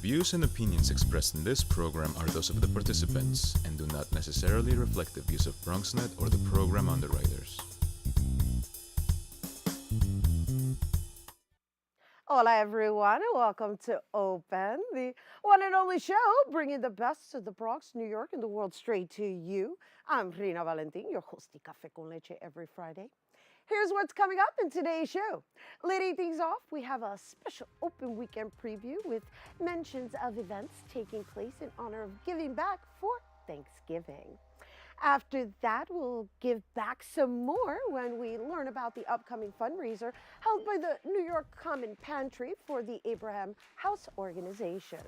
views and opinions expressed in this program are those of the participants and do not necessarily reflect the views of BronxNet or the program underwriters. Hola, everyone, and welcome to Open, the one and only show bringing the best of the Bronx, New York, and the world straight to you. I'm Rhina Valentin, your host of Café con Leche every Friday. Here's what's coming up in today's show. Leading things off, we have a special open weekend preview with mentions of events taking place in honor of giving back for Thanksgiving. After that, we'll give back some more when we learn about the upcoming fundraiser held by the New York Common Pantry for the Abraham House Organization.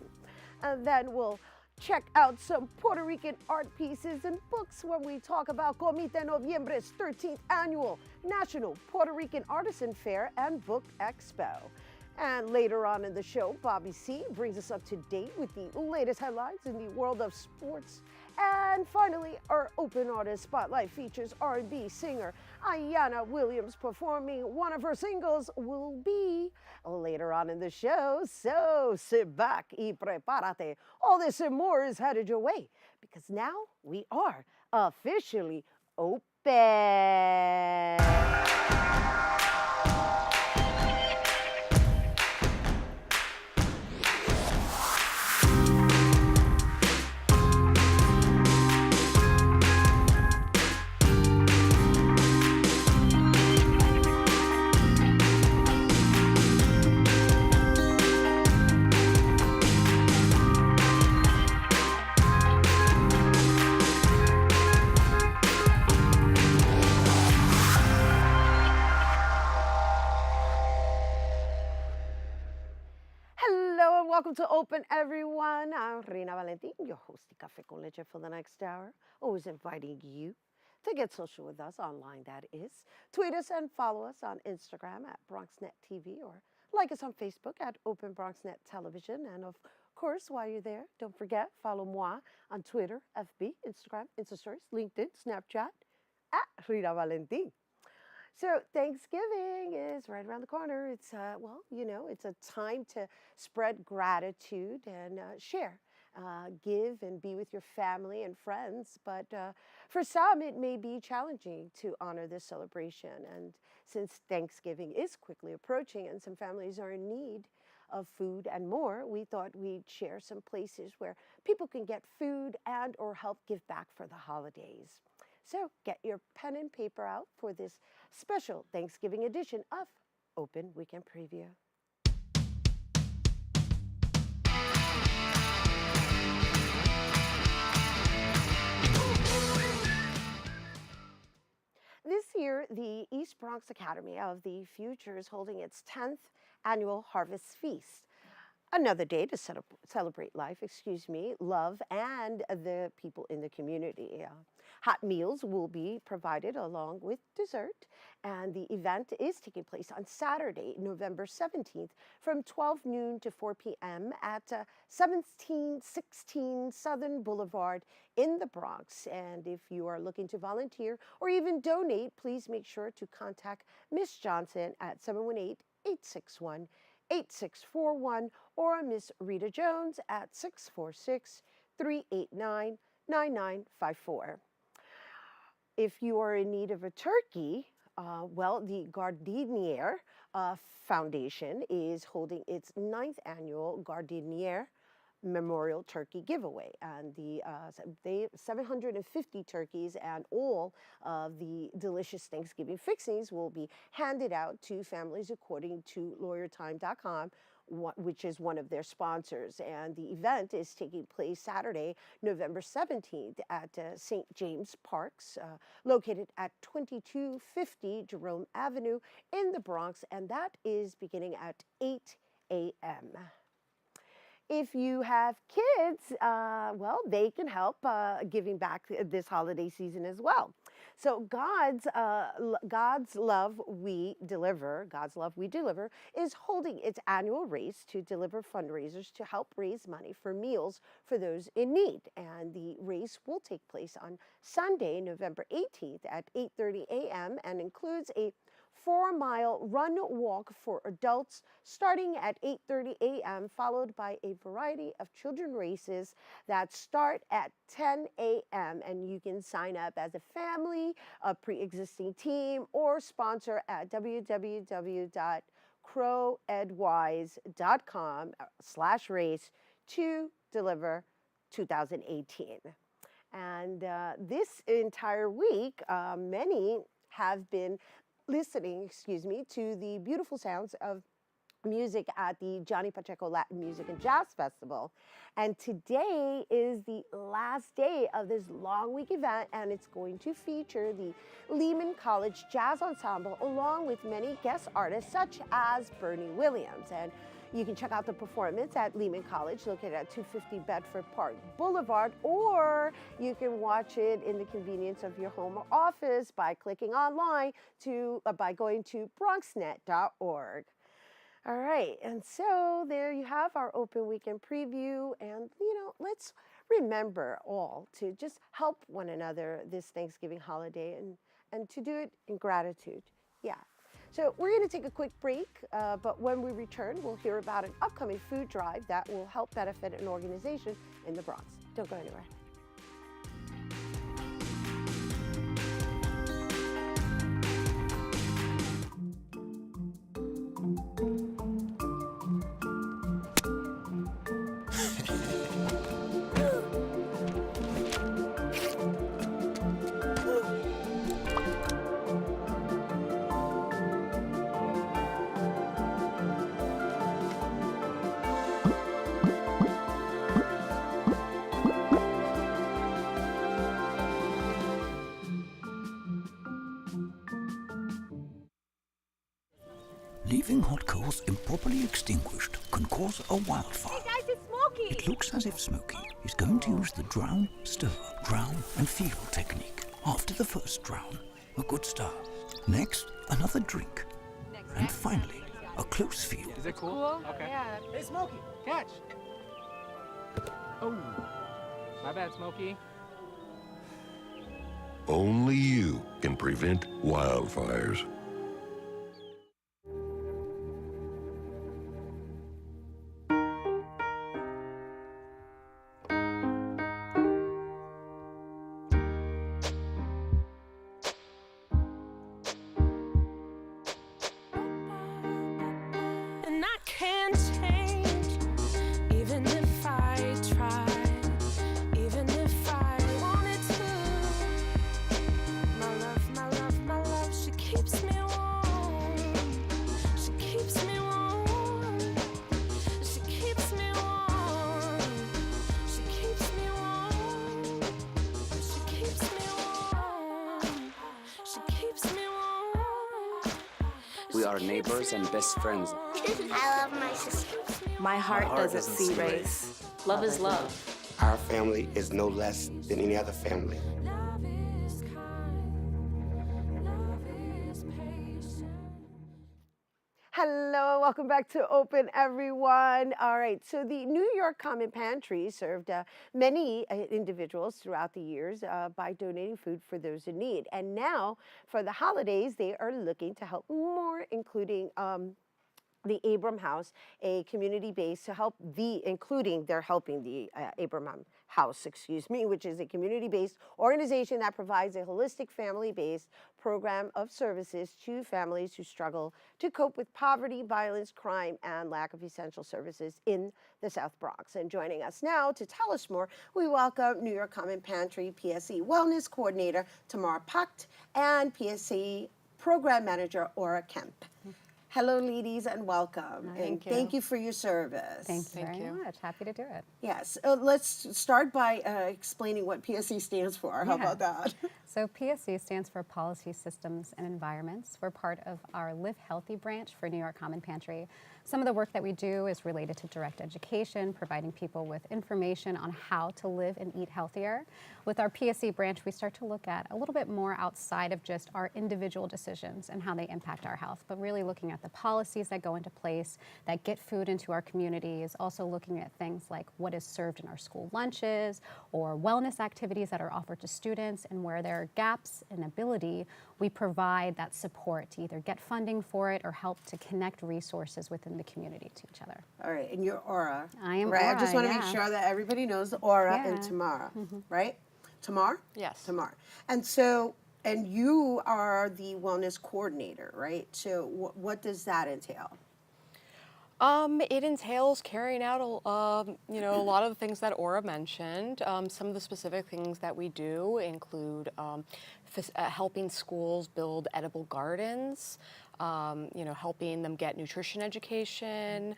And then we'll check out some Puerto Rican art pieces and books when we talk about Comité Noviembre's 13th Annual National Puerto Rican Artisan Fair and Book Expo. And later on in the show, Bobby C. brings us up to date with the latest headlines in the world of sports. And finally, our Open Artist Spotlight features R&B singer Ayanna Williams performing one of her singles, Will Be, later on in the show. So sit back y prepárate. All this and more is headed your way because now we are officially open. Welcome to Open, everyone. I'm Rhina Valentin, your host of Café con Leche for the next hour. Always inviting you to get social with us online, that is. Tweet us and follow us on Instagram at BronxNet TV or like us on Facebook at Open BronxNet Television. And of course, while you're there, don't forget, follow moi on Twitter, FB, Instagram, Instastories, LinkedIn, Snapchat at Rhina Valentin. So Thanksgiving is right around the corner. It's, it's a time to spread gratitude and share, give and be with your family and friends. But for some, it may be challenging to honor this celebration. And since Thanksgiving is quickly approaching and some families are in need of food and more, we thought we'd share some places where people can get food and or help give back for the holidays. So get your pen and paper out for this special Thanksgiving edition of Open Weekend Preview. This year, the East Bronx Academy of the Future is holding its 10th annual Harvest Feast. Another day to celebrate life, love, and the people in the community. Hot meals will be provided along with dessert, and the event is taking place on Saturday, November 17th from 12 noon to 4 p.m. at 1716 Southern Boulevard in the Bronx. And if you are looking to volunteer or even donate, please make sure to contact Ms. Johnson at 718-861-8641 or Miss Rita Jones at 646-389-9954. If you are in need of a turkey, the Gardinier Foundation is holding its 9th annual Gardinier Memorial Turkey Giveaway, and the 750 turkeys and all of the delicious Thanksgiving fixings will be handed out to families according to LawyerTime.com, which is one of their sponsors. And the event is taking place Saturday, November 17th at St. James Parks, located at 2250 Jerome Avenue in the Bronx, and that is beginning at 8 a.m. If you have kids, they can help giving back this holiday season as well. So God's Love We Deliver is holding its annual race to deliver fundraisers to help raise money for meals for those in need. And the race will take place on Sunday, November 18th at 8:30 a.m. and includes a 4-mile run walk for adults starting at 8:30 a.m., followed by a variety of children races that start at 10 a.m. And you can sign up as a family, a pre-existing team, or sponsor at www.crowedwise.com/race to deliver 2018. And this entire week, many have been listening, to the beautiful sounds of music at the Johnny Pacheco Latin Music and Jazz Festival. And today is the last day of this long week event, and it's going to feature the Lehman College Jazz Ensemble along with many guest artists such as Bernie Williams. And you can check out the performance at Lehman College, located at 250 Bedford Park Boulevard, or you can watch it in the convenience of your home or office by clicking online by going to bronxnet.org. All right, and so there you have our open weekend preview, and let's remember all to just help one another this Thanksgiving holiday and to do it in gratitude. Yeah. So we're going to take a quick break, but when we return, we'll hear about an upcoming food drive that will help benefit an organization in the Bronx. Don't go anywhere. Leaving hot coals improperly extinguished can cause a wildfire. Hey guys, it's Smokey! It looks as if Smokey is going to use the drown, stir, drown and feel technique. After the first drown, a good start. Next, another drink. And finally, a close feel. Is it cool? Okay. Yeah. Hey, Smokey, catch! Oh, my bad, Smokey. Only you can prevent wildfires. And I can't change, even if I try, even if I wanted to. My love, she keeps me warm. She keeps me warm. She keeps me warm. She keeps me warm. She keeps me warm. She keeps me warm. We are neighbors and best friends. I love my sister. My heart doesn't see race. Love is love. Our family is no less than any other family. Love is kind. Love is patient. Hello, welcome back to Open, everyone. All right, so the New York Common Pantry served many individuals throughout the years by donating food for those in need. And now, for the holidays, they are looking to help more, including the Abram House, a community-based to help they're helping the Abram House, which is a community-based organization that provides a holistic family-based program of services to families who struggle to cope with poverty, violence, crime, and lack of essential services in the South Bronx. And joining us now to tell us more, we welcome New York Common Pantry PSC Wellness Coordinator Tamara Pacht and PSC Program Manager Aura Kemp. Hello, ladies, and welcome. Thank you for your service. Thank you very much. Happy to do it. Yes. Let's start by explaining what PSC stands for. How about that? So PSC stands for Policy Systems and Environments. We're part of our Live Healthy branch for New York Common Pantry. Some of the work that we do is related to direct education, providing people with information on how to live and eat healthier. With our PSC branch, we start to look at a little bit more outside of just our individual decisions and how they impact our health, but really looking at at the policies that go into place that get food into our communities, also looking at things like what is served in our school lunches or wellness activities that are offered to students, and where there are gaps in ability, we provide that support to either get funding for it or help to connect resources within the community to each other. All right, and your aura. I am right. Aura, I just want to make yeah. sure that everybody knows the aura Yeah. and Tamara, right? Tamar? Yes. Tamar. And so, and you are the wellness coordinator, right? So what does that entail? It entails carrying out, a lot of the things that Aura mentioned. Some of the specific things that we do include helping schools build edible gardens, helping them get nutrition education.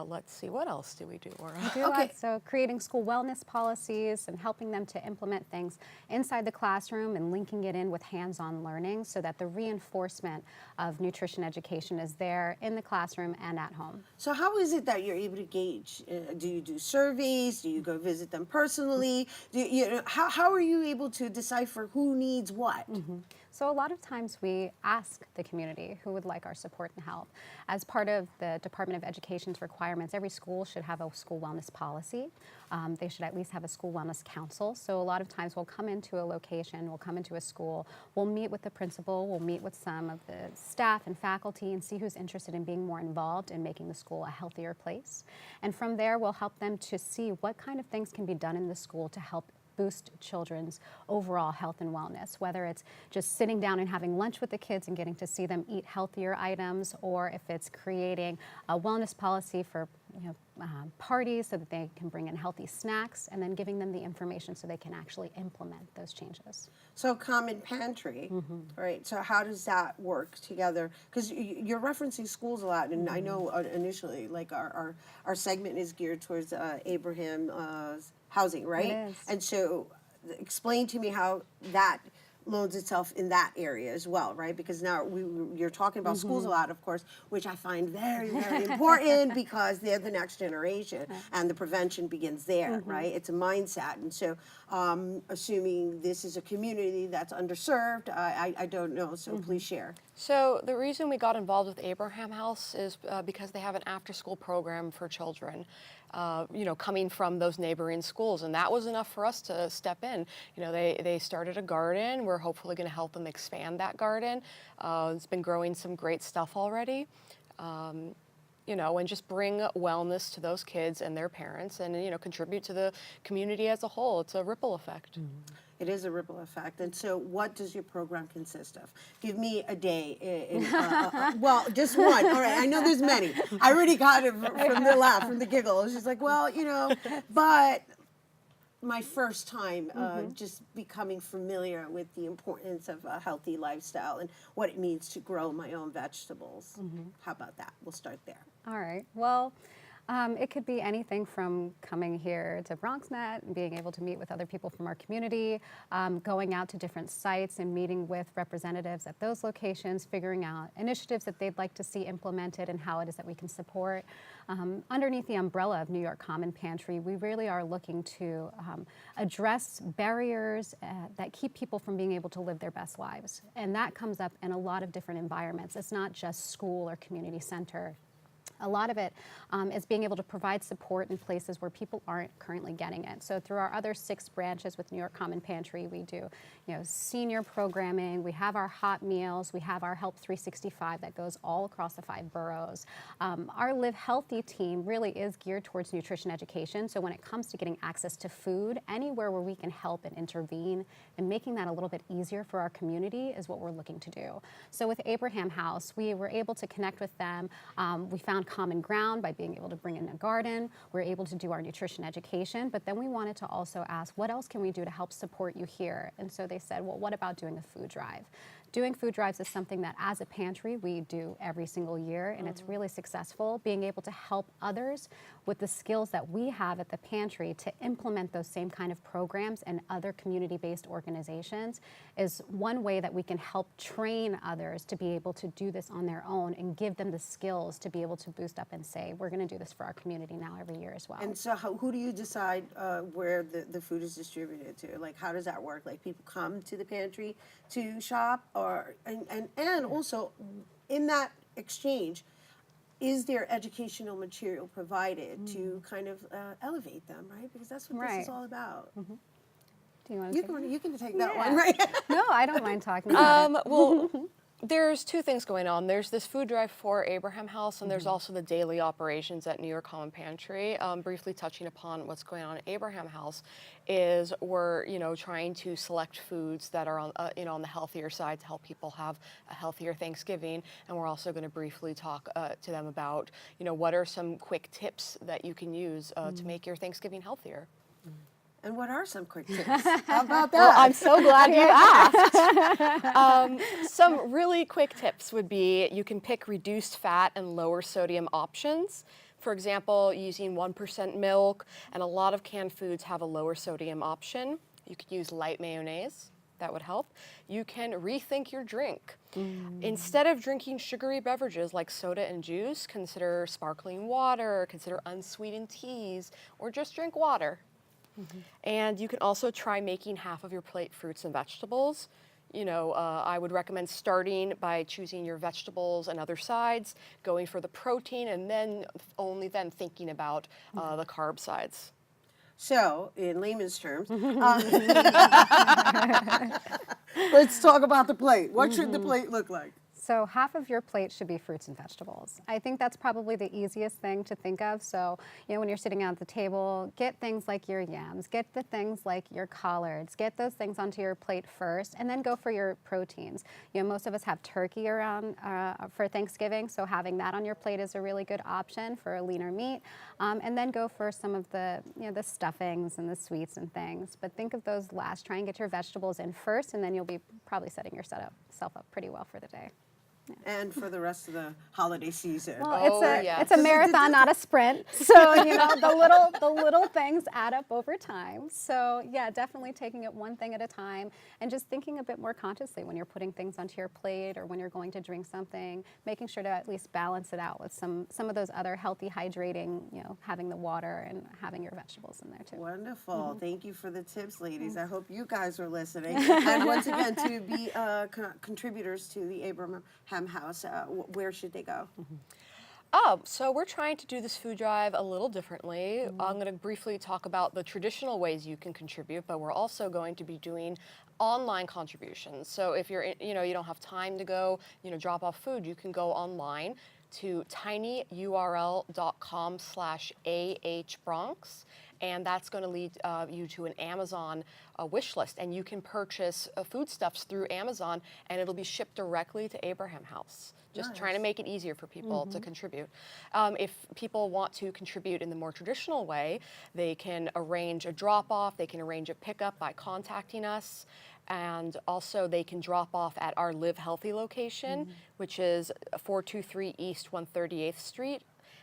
Let's see, what else do we do, Aura? We do that. So creating school wellness policies and helping them to implement things inside the classroom and linking it in with hands-on learning so that the reinforcement of nutrition education is there in the classroom and at home. So how is it that you're able to gauge? Do you do surveys? Do you go visit them personally? How are you able to decipher who needs what? So a lot of times we ask the community who would like our support and help. As part of the Department of Education's requirements, every school should have a school wellness policy. They should at least have a school wellness council. So a lot of times we'll come into a location, we'll come into a school, we'll meet with the principal, we'll meet with some of the staff and faculty and see who's interested in being more involved in making the school a healthier place. And from there, we'll help them to see what kind of things can be done in the school to help boost children's overall health and wellness, whether it's just sitting down and having lunch with the kids and getting to see them eat healthier items, or if it's creating a wellness policy for parties so that they can bring in healthy snacks, and then giving them the information so they can actually implement those changes. So Common Pantry, right? So how does that work together? Because you're referencing schools a lot, and I know initially, like our segment is geared towards Abraham housing, right? It is. And so explain to me how that loads itself in that area as well, right? Because now you're talking about schools a lot, of course, which I find very, very important because they're the next generation and the prevention begins there, right? It's a mindset. And so assuming this is a community that's underserved, I don't know, so please share. So the reason we got involved with Abraham House is because they have an after-school program for children, coming from those neighboring schools, and that was enough for us to step in. They started a garden. We're hopefully going to help them expand that garden. It's been growing some great stuff already. And just bring wellness to those kids and their parents, and contribute to the community as a whole. It's a ripple effect. It is a ripple effect. And so what does your program consist of? Give me a day. Well, just one. All right, I know there's many. I already got it from the laugh, from the giggle. She's like, well, but my first time just becoming familiar with the importance of a healthy lifestyle and what it means to grow my own vegetables. How about that? We'll start there. All right. Well, it could be anything from coming here to BronxNet and being able to meet with other people from our community, going out to different sites and meeting with representatives at those locations, figuring out initiatives that they'd like to see implemented and how it is that we can support. Underneath the umbrella of New York Common Pantry, we really are looking to address barriers that keep people from being able to live their best lives. And that comes up in a lot of different environments. It's not just school or community center. A lot of it is being able to provide support in places where people aren't currently getting it. So through our other 6 branches with New York Common Pantry, we do senior programming, we have our hot meals, we have our Help 365 that goes all across the 5 boroughs. Our Live Healthy team really is geared towards nutrition education. So when it comes to getting access to food, anywhere where we can help and intervene and making that a little bit easier for our community is what we're looking to do. So with Abraham House, we were able to connect with them. We found common ground by being able to bring in a garden. We're able to do our nutrition education, but then we wanted to also ask, what else can we do to help support you here? And so they said, well, what about doing a food drive? Doing food drives is something that as a pantry we do every single year, and it's really successful. Being able to help others with the skills that we have at the pantry to implement those same kind of programs and other community-based organizations is one way that we can help train others to be able to do this on their own and give them the skills to be able to boost up and say, we're going to do this for our community now every year as well. And so who do you decide where the food is distributed to? Like, how does that work? Like, people come to the pantry to shop, and also in that exchange, is there educational material provided to kind of elevate them, right? Because that's what this is all about. Do you want to You can take that one, right? No, I don't mind talking about it. Well, there's two things going on. There's this food drive for Abraham House, and there's also the daily operations at New York Common Pantry. Briefly touching upon what's going on at Abraham House, is we're trying to select foods that are on on the healthier side to help people have a healthier Thanksgiving, and we're also going to briefly talk to them about what are some quick tips that you can use to make your Thanksgiving healthier. And what are some quick tips? How about that? Well, I'm so glad you asked. Some really quick tips would be you can pick reduced fat and lower sodium options. For example, using 1% milk, and a lot of canned foods have a lower sodium option. You could use light mayonnaise. That would help. You can rethink your drink. Instead of drinking sugary beverages like soda and juice, consider sparkling water, consider unsweetened teas, or just drink water. And you can also try making half of your plate fruits and vegetables. I would recommend starting by choosing your vegetables and other sides, going for the protein, and then only then thinking about the carb sides. So, in layman's terms, let's talk about the plate. What should the plate look like? So half of your plate should be fruits and vegetables. I think that's probably the easiest thing to think of. So, when you're sitting at the table, get things like your yams, get the things like your collards, get those things onto your plate first, and then go for your proteins. Most of us have turkey around for Thanksgiving, so having that on your plate is a really good option for a leaner meat. And then go for some of the, the stuffings and the sweets and things. But think of those last. Try and get your vegetables in first, and then you'll be probably setting yourself up pretty well for the day. And for the rest of the holiday season. Well, it's a marathon, not a sprint. So the little things add up over time. So yeah, definitely taking it one thing at a time, and just thinking a bit more consciously when you're putting things onto your plate or when you're going to drink something. Making sure to at least balance it out with some of those other healthy, hydrating. Having the water and having your vegetables in there too. Wonderful. Thank you for the tips, ladies. I hope you guys are listening. And once again, to be contributors to the Abraham House, where should they go? So we're trying to do this food drive a little differently. I'm going to briefly talk about the traditional ways you can contribute, but we're also going to be doing online contributions. So if you're, you don't have time to go, drop off food, you can go online to tinyurl.com/ahbronx, and that's going to lead you to an Amazon wish list, and you can purchase foodstuffs through Amazon, and it'll be shipped directly to Abraham House. Just trying to make it easier for people to contribute. If people want to contribute in the more traditional way, they can arrange a drop-off, they can arrange a pickup by contacting us, and also they can drop off at our Live Healthy location, which is 423 East 138th Street,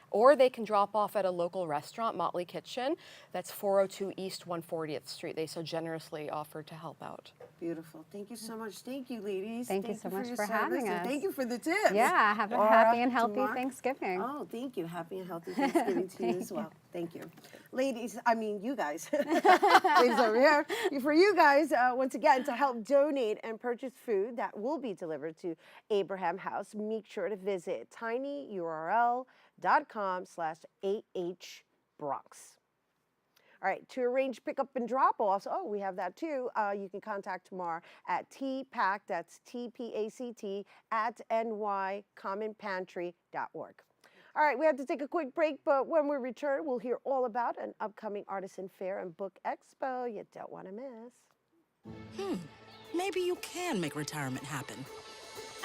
or they can drop off at a local restaurant, Motley Kitchen, that's 402 East 140th Street. They so generously offered to help out. Beautiful. Thank you so much. Thank you, ladies. Thank you so much your for having service, and us. thank you for the tips. Yeah, have a happy and healthy Thanksgiving. Oh, thank you. Happy and healthy Thanksgiving to you as well. Thank you. Ladies, you guys. Ladies over here. For you guys, once again, to help donate and purchase food that will be delivered to Abraham House, make sure to visit tinyurl.com/ahbronx. All right, to arrange pickup and drop-offs, we have that too. You can contact Tamar at tpact, that's TPACT, at nycommonpantry.org. All right, we have to take a quick break, but when we return, we'll hear all about an upcoming Artisan Fair and Book Expo you don't want to miss. Maybe you can make retirement happen.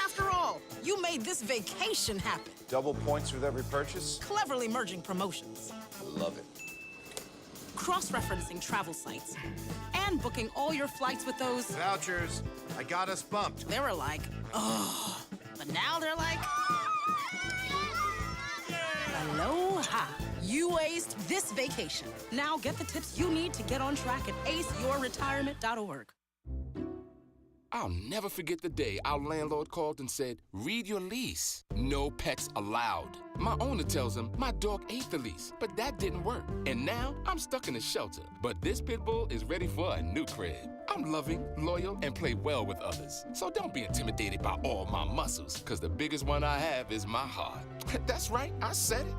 After all, you made this vacation happen. Double points with every purchase? Cleverly merging promotions. Love it. Cross-referencing travel sites. And booking all your flights with those... Vouchers. I got us bumped. They were like, oh. But now they're like... Aloha. You aced this vacation. Now get the tips you need to get on track at aceyourretirement.org. I'll never forget the day our landlord called and said, read your lease. No pets allowed. My owner tells him my dog ate the lease, but that didn't work. And now I'm stuck in a shelter. But this pit bull is ready for a new crib. I'm loving, loyal, and play well with others. So don't be intimidated by all my muscles, because the biggest one I have is my heart. That's right, I said it.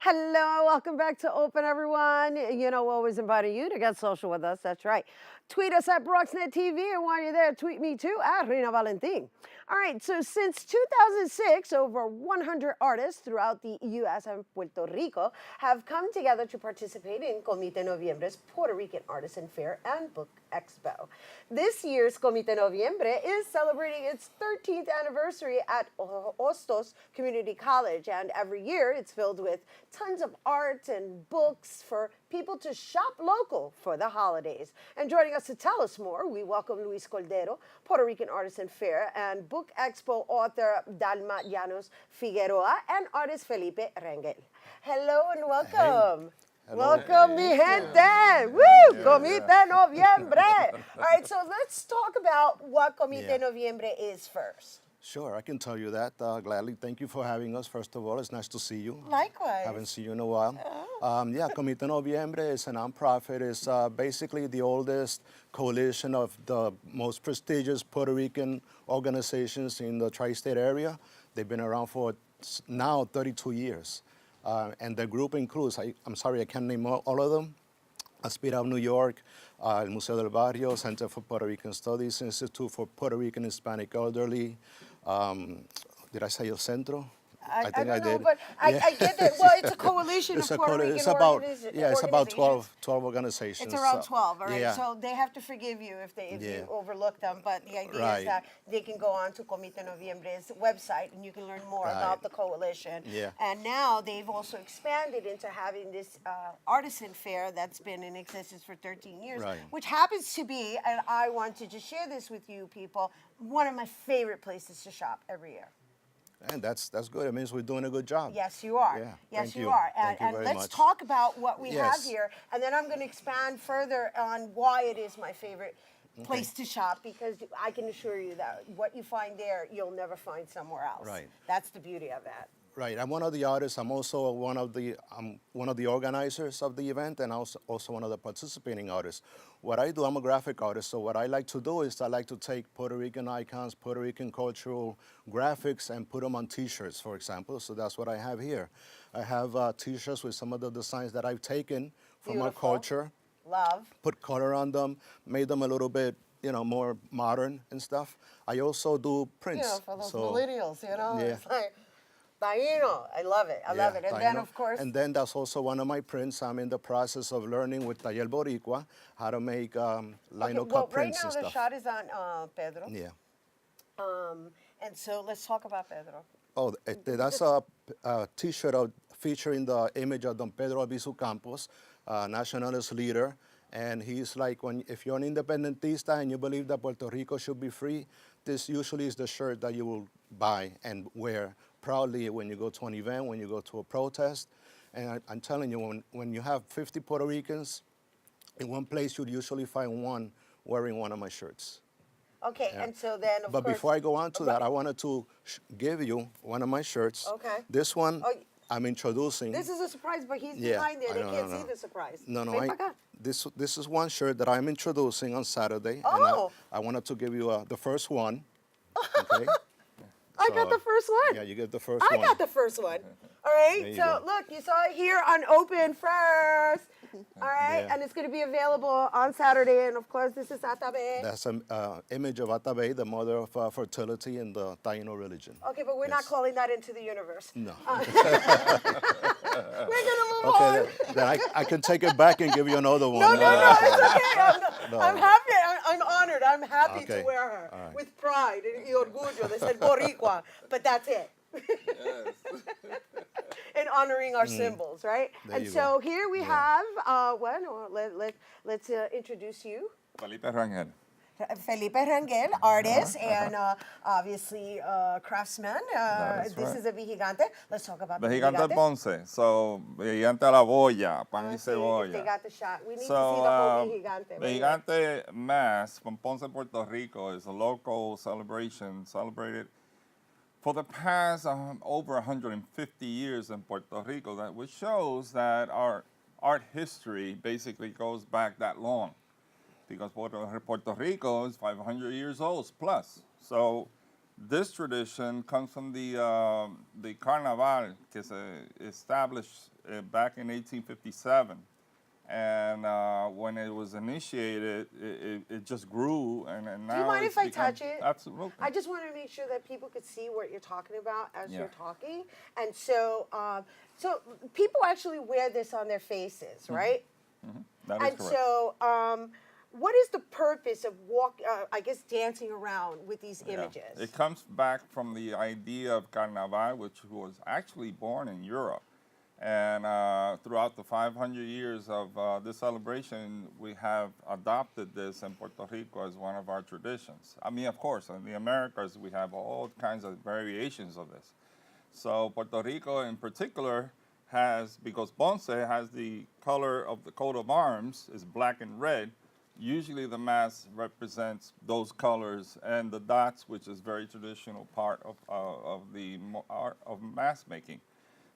Hello, welcome back to Open, everyone. You know, we're always inviting you to get social with us. That's right. Tweet us at BronxNet TV, and while you're there, tweet me too at Rhina Valentin. All right, so since 2006, over 100 artists throughout the U.S. and Puerto Rico have come together to participate in Comité Noviembre's Puerto Rican Artisan Fair and Book Expo. This year's Comité Noviembre is celebrating its 13th anniversary at Hostos Community College, and every year it's filled with tons of art and books for people to shop local for the holidays. And joining us to tell us more, we welcome Luis Cordero, Puerto Rican Artisan Fair and Book Expo author Dalma Llanos Figueroa, and artist Felipe Rengel. Hello and welcome. Hello. Welcome, mi gente. Woo! Comité Noviembre. All right, so let's talk about what Comité Noviembre is first. Sure, I can tell you that gladly. Thank you for having us. First of all, it's nice to see you. Likewise. Haven't seen you in a while. Comité Noviembre is a nonprofit. It's basically the oldest coalition of the most prestigious Puerto Rican organizations in the tri-state area. They've been around for now 32 years. And the group includes, I'm sorry, I can't name all of them. Aspira of New York, El Museo del Barrio, Center for Puerto Rican Studies, Institute for Puerto Rican Hispanic Elderly. Did I say El Centro? I think don't I know, did. but I get that. Well, it's a coalition of Puerto Rican organizations. It's about 12 organizations. It's around 12, all right? Yeah. So they have to forgive you if you overlook them, but the idea is that they can go on to Comité Noviembre's website and you can learn more about the coalition. Yeah. And now they've also expanded into having this artisan fair that's been in existence for 13 years, which happens to be, and I want to just share this with you people, one of my favorite places to shop every year. And that's good. It means we're doing a good job. Yes, you are. Yeah, yes, thank you are. And, thank you very let's much. talk about what we have here, and then I'm going to expand further on why it is my favorite place to shop, because I can assure you that what you find there, you'll never find somewhere else. Right. That's the beauty of that. Right. I'm one of the artists. I'm also one of the organizers of the event, and also one of the participating artists. What I do, I'm a graphic artist, so what I like to do is I like to take Puerto Rican icons, Puerto Rican cultural graphics, and put them on T-shirts, for example. So that's what I have here. I have T-shirts with some of the designs that I've taken from our culture. Love. Put color on them, made them a little bit, more modern and stuff. I also do prints. For those millennials, it's like, Taino, I love it. I love it. And Taino. then, of course. And then that's also one of my prints. I'm in the process of learning with Taller Boricua how to make lino cut prints and stuff. Right now the shot is on Pedro. Yeah. And so let's talk about Pedro. Oh, that's a T-shirt featuring the image of Don Pedro Albizu Campos, nationalist leader. And he's like, if you're an independentista and you believe that Puerto Rico should be free, this usually is the shirt that you will buy and wear proudly when you go to an event, when you go to a protest. And I'm telling you, when you have 50 Puerto Ricans in one place, you'd usually find one wearing one of my shirts. Okay, and so then, of course. But before I go on to that, I wanted to give you one of my shirts. Okay. This one, I'm introducing. This is a surprise, but he's Yeah, behind there. I They know, can't I see know. the surprise. No, no, Ven pa' acá. this is one shirt that I'm introducing on Saturday. Oh. And I wanted to give you the first one. Okay. I got the first one. Yeah, you get the first I one. got the first one. All right. There you So go. look, you saw it here on Open First. All right, Yeah. and it's going to be available on Saturday, and of course, this is Atabe. That's an image of Atabe, the mother of fertility in the Taino religion. Okay, but we're not calling that into the universe. No. We're going to move on. Okay, then I can take it back and give you another one. No, it's okay. No. I'm happy. I'm honored. I'm happy to Okay. wear her All right. with pride and orgullo de ser boricua. But that's it. And honoring our symbols, right? There And you so go. here we have, let's introduce you. Felipe Rangel. Felipe Rangel, artist and obviously craftsman. That This is is a vigigante. Let's talk about the Gigante vigigante. Ponce. So, Gigante a la boya, pan y If they cebolla. got the shot. We need So, to see the whole vigigante. Wait a minute. Gigante Mass from Ponce, Puerto Rico is a local celebration celebrated for the past over 150 years in Puerto Rico, which shows that our art history basically goes back that long, because Puerto Rico is 500 years old plus. So this tradition comes from the Carnaval, que se established back in 1857. And when it was initiated, it just grew, and now Do you mind it's if I become- touch it? Absolutely. I just want to make sure that people could see what you're talking about as Yeah. you're talking. And so, so people actually wear this on their faces, right? That is And correct. so, what is the purpose of I guess dancing around with these Yeah. images? It comes back from the idea of Carnaval, which was actually born in Europe. And throughout the 500 years of this celebration, we have adopted this in Puerto Rico as one of our traditions. I mean, of course, in the Americas, we have all kinds of variations of this. So Puerto Rico in particular has, because Ponce has the color of the coat of arms, is black and red. Usually the mask represents those colors, and the dots, which is very traditional part of the art of mask making.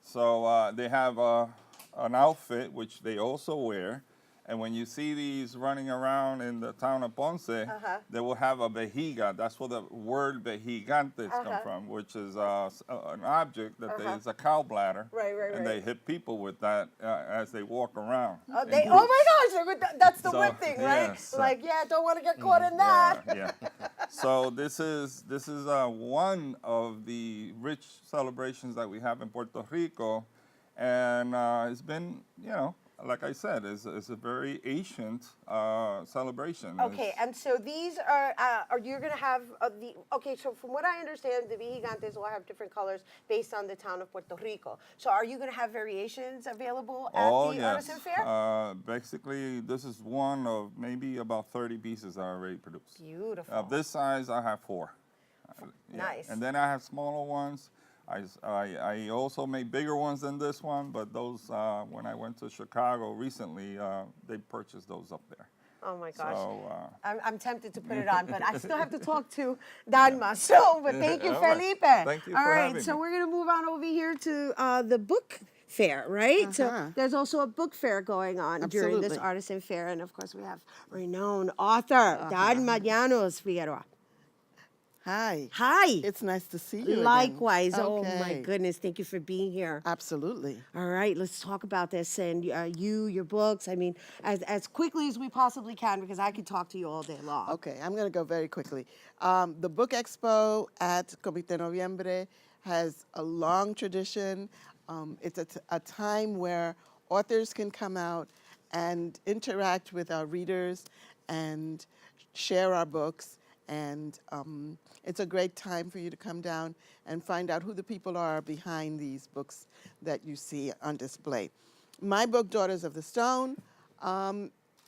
So they have an outfit which they also wear, and when you see these running around in the town of Ponce, they will have a vejiga. That's where the word vejigantes come from, which is an object that is a cow bladder, and they hit people with that as they walk around. Oh my gosh, that's the whip thing, right? yes. Like, yeah, don't want to get caught in that. Yeah. So this is one of the rich celebrations that we have in Puerto Rico, and it's been, like I said, it's a very ancient celebration. Okay, and so these are you going to have so from what I understand, the vigigantes will have different colors based on the town of Puerto Rico. So are you going to have variations available at the Artisan Fair? Basically, this is one of maybe about 30 pieces I already produced. Beautiful. Of this size, I have 4. Nice. And then I have smaller ones. I also made bigger ones than this one, but those, when I went to Chicago recently, they purchased those up there. Oh my gosh. So, I'm tempted to put it on, but I still have to talk to Danma. So, but thank you, All right. Felipe. Thank you All for right, having so me. we're going to move on over here to the book fair, right? So there's also a book fair going on during this Absolutely. Artisan Fair. And of course, we have renowned author, Danma Llanos Figueroa. Hi. Hi. It's nice to see you again. Likewise. Oh my Okay. goodness. Thank you for being here. Absolutely. All right, let's talk about this and your books. I mean, as quickly as we possibly can, because I could talk to you all day long. Okay, I'm going to go very quickly. The Book Expo at Comité Noviembre has a long tradition. It's a time where authors can come out and interact with our readers and share our books. And it's a great time for you to come down and find out who the people are behind these books that you see on display. My book, Daughters of the Stone,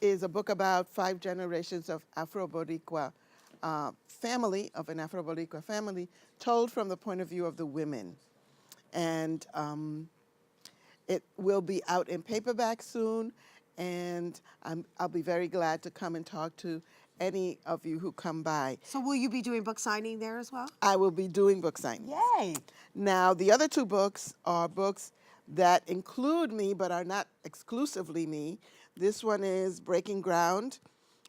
is a book about 5 generations of Afro-Boricua family, of an Afro-Boricua family, told from the point of view of the women. And it will be out in paperback soon, and I'll be very glad to come and talk to any of you who come by. So will you be doing book signing there as well? I will be doing book signings. Yay. Now, the other 2 books are books that include me but are not exclusively me. This one is Breaking Ground,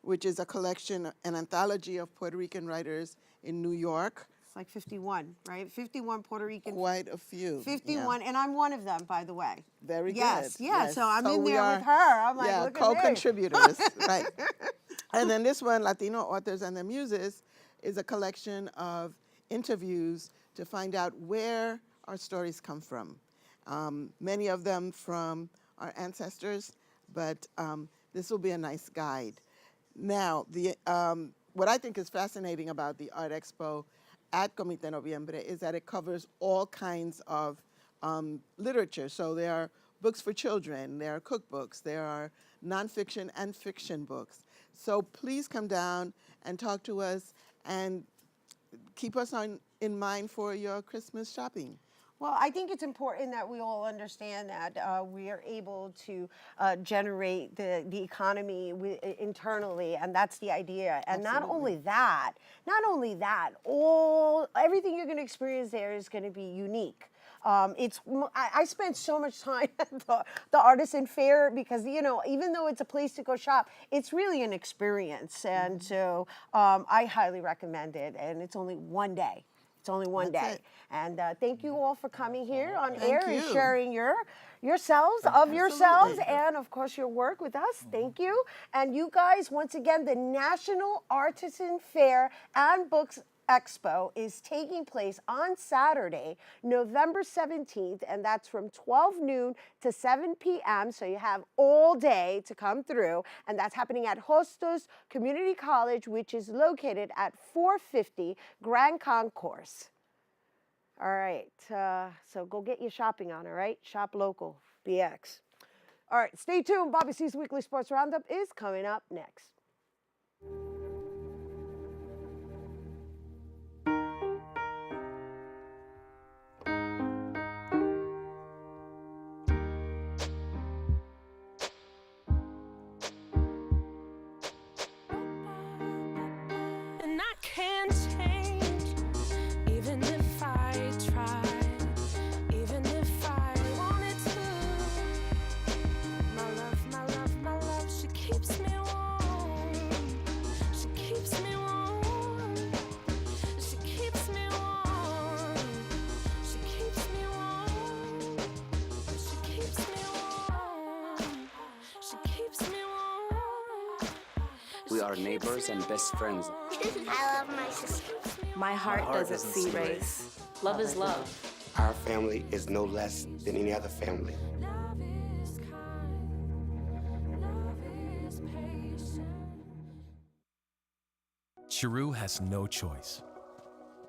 which is a collection, an anthology of Puerto Rican writers in New York. It's like 51, right? 51 Puerto Rican. Quite a few. 51, yeah. and I'm one of them, by the way. Very yes, good. Yeah, yes. so I'm in we there are, with her. I'm like, yeah, look at me. co-contributors, right. And then this one, Latino Authors and Their Muses, is a collection of interviews to find out where our stories come from. Many of them from our ancestors, but this will be a nice guide. Now, what I think is fascinating about the Art Expo at Comité Noviembre is that it covers all kinds of literature. So there are books for children, there are cookbooks, there are nonfiction and fiction books. So please come down and talk to us and keep us in mind for your Christmas shopping. Well, I think it's important that we all understand that we are able to generate the economy internally, and that's the idea. And not only that, everything you're going to experience there is going to be unique. I spent so much time at the Artisan Fair because, you know, even though it's a place to go shop, it's really an experience. And so I highly recommend it. And it's only one day. It's only one day. And thank you all for coming here on air and sharing yourselves, and of course your work with us. Thank you. And you guys, once again, the National Artisan Fair and Books Expo is taking place on Saturday, November 17th, and that's from 12 noon to 7 p.m., so you have all day to come through, and that's happening at Hostos Community College, which is located at 450 Grand Concourse. All right, so go get your shopping on, all right? Shop local, BX. All right, stay tuned. Bobby C's Weekly Sports Roundup is coming up next. And I can't change, even if I try, even if I wanted to. My love, she keeps me warm. She keeps me warm. She keeps me warm. She keeps me warm. She keeps me warm. She keeps me warm. We are neighbors and best friends. I love my sister. My heart doesn't see race. Love is love. Our family is no less than any other family. Chiru has no choice.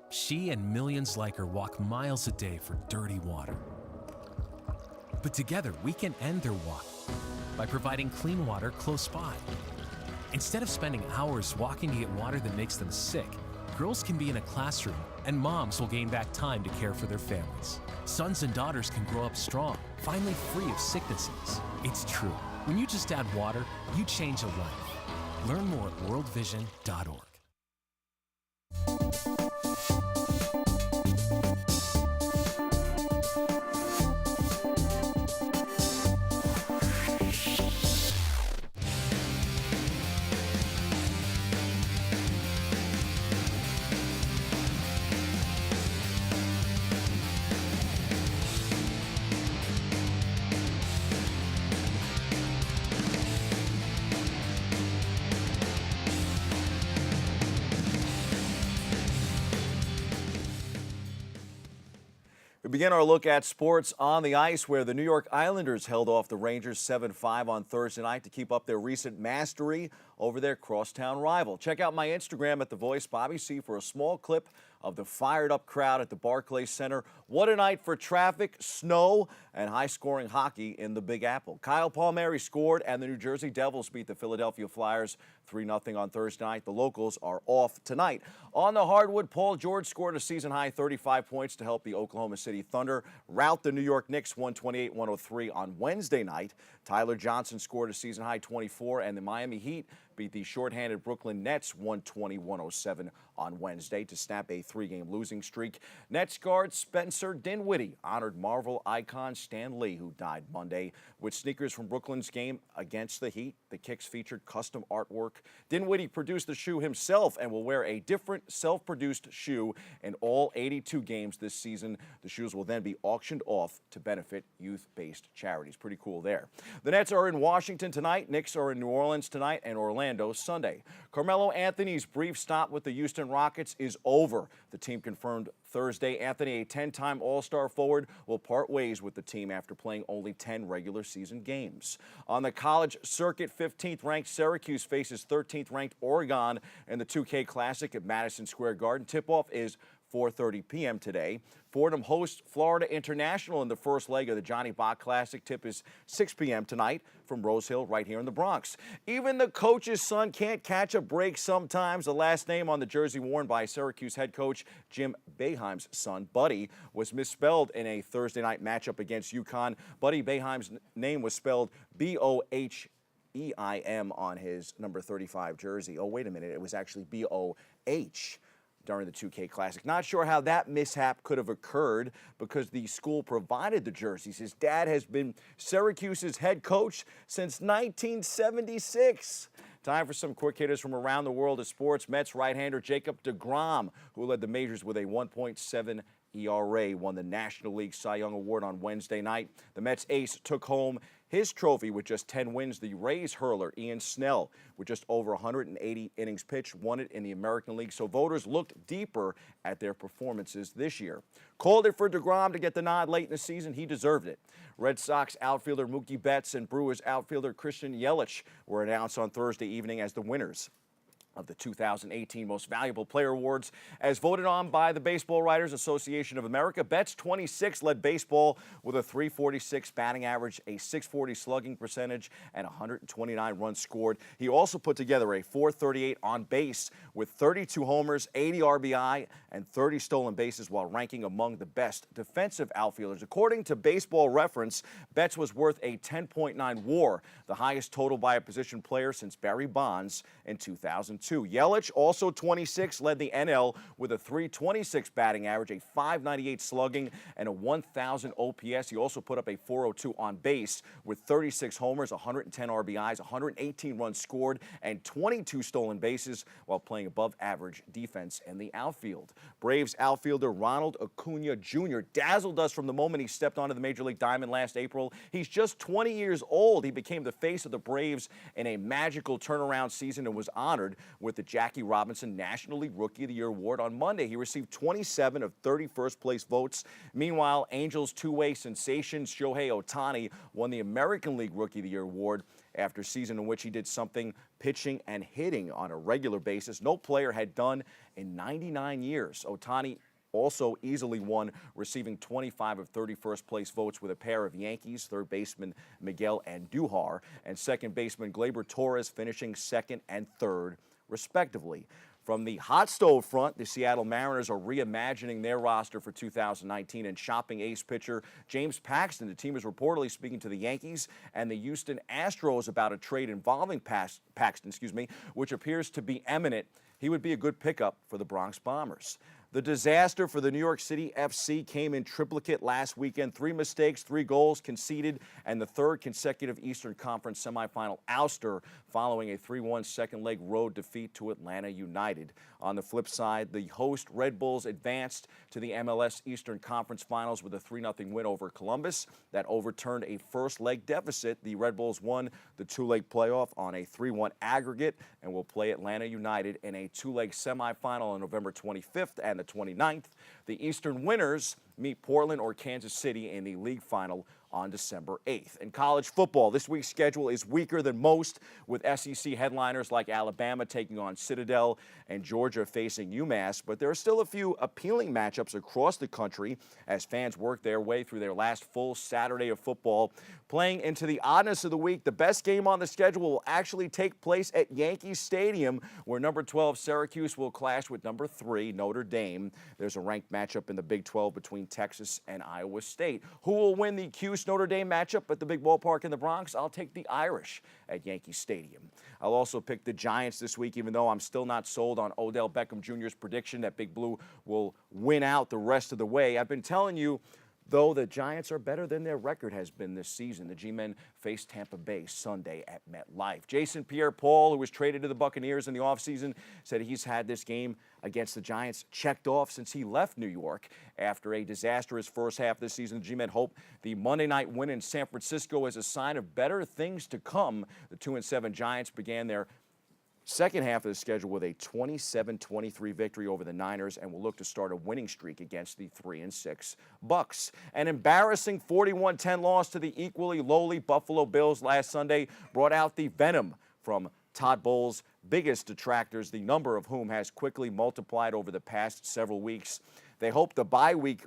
She and millions like her walk miles a day for dirty water. But together, we can end their walk by providing clean water close by. Instead of spending hours walking to get water that makes them sick, girls can be in a classroom and moms will gain back time to care for their families. Sons and daughters can grow up strong, finally free of sicknesses. It's true. When you just add water, you change a life. Learn more at worldvision.org. We begin our look at sports on the ice, where the New York Islanders held off the Rangers 7-5 on Thursday night to keep up their recent mastery over their crosstown rival. Check out my Instagram at The Voice Bobby C for a small clip of the fired-up crowd at the Barclays Center. What a night for traffic, snow, and high-scoring hockey in the Big Apple. Kyle Palmieri scored, and the New Jersey Devils beat the Philadelphia Flyers 3-0 on Thursday night. The locals are off tonight. On the hardwood, Paul George scored a season-high 35 points to help the Oklahoma City Thunder rout the New York Knicks 128-103 on Wednesday night. Tyler Johnson scored a season-high 24, and the Miami Heat beat the shorthanded Brooklyn Nets 120-107 on Wednesday to snap a 3-game losing streak. Nets guard Spencer Dinwiddie honored Marvel icon Stan Lee, who died Monday, with sneakers from Brooklyn's game against the Heat. The kicks featured custom artwork. Dinwiddie produced the shoe himself and will wear a different self-produced shoe in all 82 games this season. The shoes will then be auctioned off to benefit youth-based charities. Pretty cool there. The Nets are in Washington tonight. Knicks are in New Orleans tonight and Orlando Sunday. Carmelo Anthony's brief stop with the Houston Rockets is over. The team confirmed Thursday Anthony, a 10-time All-Star forward, will part ways with the team after playing only 10 regular season games. On the college circuit, 15th-ranked Syracuse faces 13th-ranked Oregon in the 2K Classic at Madison Square Garden. Tip-off is 4:30 p.m. today. Fordham hosts Florida International in the first leg of the Johnny Bach Classic. Tip is 6 p.m. tonight from Rose Hill right here in the Bronx. Even the coach's son can't catch a break sometimes. The last name on the jersey worn by Syracuse head coach Jim Boeheim's son, Buddy, was misspelled in a Thursday night matchup against UConn. Buddy Boeheim's name was spelled B-O-H-E-I-M on his number 35 jersey. Oh, wait a minute. It was actually B-O-H during the 2K Classic. Not sure how that mishap could have occurred because the school provided the jerseys. His dad has been Syracuse's head coach since 1976. Time for some quick hitters from around the world of sports. Mets right-hander Jacob deGrom, who led the majors with a 1.7 ERA, won the National League Cy Young Award on Wednesday night. The Mets ace took home his trophy with just 10 wins. The Rays hurler Ian Snell, with just over 180 innings pitched, won it in the American League. So voters looked deeper at their performances this year. Called it for deGrom to get the nod late in the season. He deserved it. Red Sox outfielder Mookie Betts and Brewers outfielder Christian Yelich were announced on Thursday evening as the winners of the 2018 Most Valuable Player Awards, as voted on by the Baseball Writers Association of America. Betts, 26, led baseball with a .346 batting average, a .640 slugging percentage, and 129 runs scored. He also put together a .438 on base with 32 homers, 80 RBI, and 30 stolen bases while ranking among the best defensive outfielders. According to Baseball Reference, Betts was worth a 10.9 WAR, the highest total by a position player since Barry Bonds in 2002. Yelich, also 26, led the NL with a .326 batting average, a .598 slugging, and a 1,000 OPS. He also put up a .402 on base with 36 homers, 110 RBIs, 118 runs scored, and 22 stolen bases while playing above average defense in the outfield. Braves outfielder Ronald Acuna Jr. dazzled us from the moment he stepped onto the Major League diamond last April. He's just 20 years old. He became the face of the Braves in a magical turnaround season and was honored with the Jackie Robinson National League Rookie of the Year Award on Monday. He received 27 of 30 first-place votes. Meanwhile, Angels two-way sensation Shohei Ohtani won the American League Rookie of the Year Award after a season in which he did something pitching and hitting on a regular basis no player had done in 99 years. Ohtani also easily won, receiving 25 of 30 first-place votes with a pair of Yankees, third baseman Miguel Andujar and second baseman Gleyber Torres finishing second and third, respectively. From the hot stove front, the Seattle Mariners are reimagining their roster for 2019 and shopping ace pitcher James Paxton. The team is reportedly speaking to the Yankees and the Houston Astros about a trade involving Paxton, which appears to be imminent. He would be a good pickup for the Bronx Bombers. The disaster for the New York City FC came in triplicate last weekend. 3 mistakes, 3 goals conceded, and the third consecutive Eastern Conference semifinal ouster following a 3-1 second-leg road defeat to Atlanta United. On the flip side, the host Red Bulls advanced to the MLS Eastern Conference Finals with a 3-0 win over Columbus that overturned a first-leg deficit. The Red Bulls won the 2-leg playoff on a 3-1 aggregate and will play Atlanta United in a 2-leg semifinal on November 25th and the 29th. The Eastern winners meet Portland or Kansas City in the league final on December 8th. In college football, this week's schedule is weaker than most, with SEC headliners like Alabama taking on Citadel and Georgia facing UMass, but there are still a few appealing matchups across the country as fans work their way through their last full Saturday of football. Playing into the oddness of the week, the best game on the schedule will actually take place at Yankee Stadium, where number 12 Syracuse will clash with number 3 Notre Dame. There's a ranked matchup in the Big 12 between Texas and Iowa State. Who will win the QC Notre Dame matchup at the big ballpark in the Bronx, I'll take the Irish at Yankee Stadium. I'll also pick the Giants this week, even though I'm still not sold on Odell Beckham Jr.'s prediction that Big Blue will win out the rest of the way. I've been telling you, though, the Giants are better than their record has been this season. The G-Men face Tampa Bay Sunday at MetLife. Jason Pierre-Paul, who was traded to the Buccaneers in the offseason, said he's had this game against the Giants checked off since he left New York. After a disastrous first half this season, the G-Men hope the Monday night win in San Francisco is a sign of better things to come. The 2-7 Giants began their second half of the schedule with a 27-23 victory over the Niners and will look to start a winning streak against the 3-6 Bucks. An embarrassing 41-10 loss to the equally lowly Buffalo Bills last Sunday brought out the venom from Todd Bowles' biggest detractors, the number of whom has quickly multiplied over the past several weeks. They hope the bye week